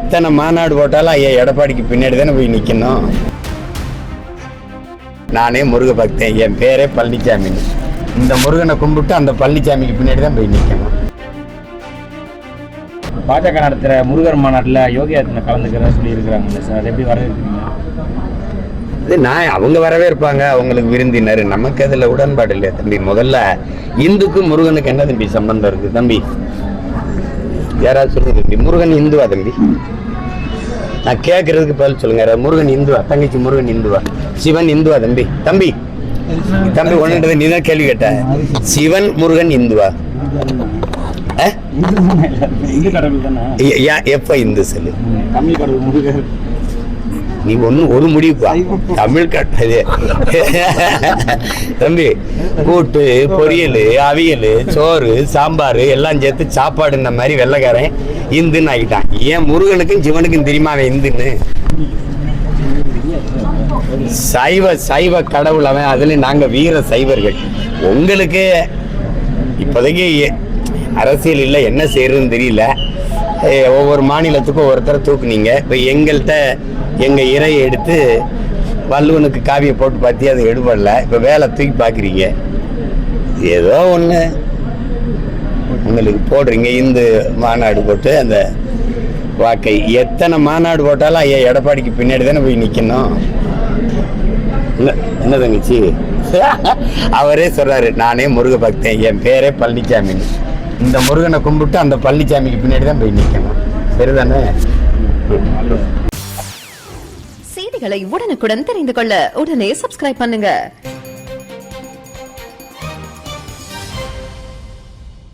எத்தனை மாநாடு போட்டாலும் ஐயா எடப்பாடிக்கு பின்னாடி தானே போய் நிற்கணும். நானே முருக பக்தன், என் பேரே பழனிசாமின்னு. இந்த முருகனை கும்பிட்டு அந்த பழனிசாமிக்கு பின்னாடி தான் போய் நிற்கணும். பாஜக நடத்துகிற முருகர் மாநாட்டில் யோகி ஆதித்யநாத் கலந்துக்கிறதா சொல்லி இருக்கிறாங்க சார், அது எப்படி வரவேற்கிறீங்க? இது நான் அவங்க வரவேற்பாங்க, அவங்களுக்கு விருந்தினர். நமக்கு அதில் உடன்பாடு இல்லையா தம்பி. முதல்ல இந்துக்கும் முருகனுக்கு என்ன தம்பி சம்பந்தம் இருக்குது தம்பி? யாராவது சொல்லுங்க தம்பி, முருகன் இந்துவா தம்பி? நான் கேட்கறதுக்கு பதில் சொல்லுங்க. முருகன் இந்துவா? தங்கச்சி முருகன் இந்துவா? சிவன் இந்துவா தம்பி? தம்பி தம்பி ஒன்றுன்றது நீ தான் கேள்வி கேட்ட. சிவன் முருகன் இந்துவா? எப்ப இந்து சொல்லு. தமிழ் கடவுள் முருகர். நீ ஒரு முடிவுப்பா. தமிழ் கட்டது தம்பி. கூட்டு, பொரியல், அவியல், சோறு, சாம்பார் எல்லாம் சேர்த்து சாப்பாடுன்ற மாதிரி வெள்ளைக்காரன் இந்துன்னு ஆகிட்டான். ஏன் முருகனுக்கும் சிவனுக்கும் தெரியுமா அவன் இந்துன்னு? சைவ கடவுள் அவன். அதுல நாங்க வீர சைவர்கள். உங்களுக்கு இப்போதைக்கு அரசியல் இல்லை, என்ன செய்யறதுன்னு தெரியல. ஒவ்வொரு மாநிலத்துக்கும் ஒவ்வொருத்தரை தூக்குனீங்க. இப்போ எங்கள்கிட்ட எங்கள் இறையை எடுத்து வள்ளுவனுக்கு காவியை போட்டு பார்த்தி அது எடுபடல. இப்போ வேலை தூக்கி பார்க்குறீங்க. ஏதோ ஒன்று உங்களுக்கு போடுறீங்க. இந்து மாநாடு போட்டு அந்த வாக்கை எத்தனை மாநாடு போட்டாலும் ஐயா எடப்பாடிக்கு பின்னாடி தானே போய் நிற்கணும். என்ன தங்கச்சி? அவரே சொல்றாரு, நானே முருக பக்தன், என் பேரே பழனிசாமின்னு. இந்த முருகனை கும்பிட்டு அந்த பழனிசாமிக்கு பின்னாடி தான் போய் நிற்கணும். சரிதானே? செய்திகளை உடனுக்குடன் தெரிந்து கொள்ள உடனே சப்ஸ்கிரைப் பண்ணுங்க.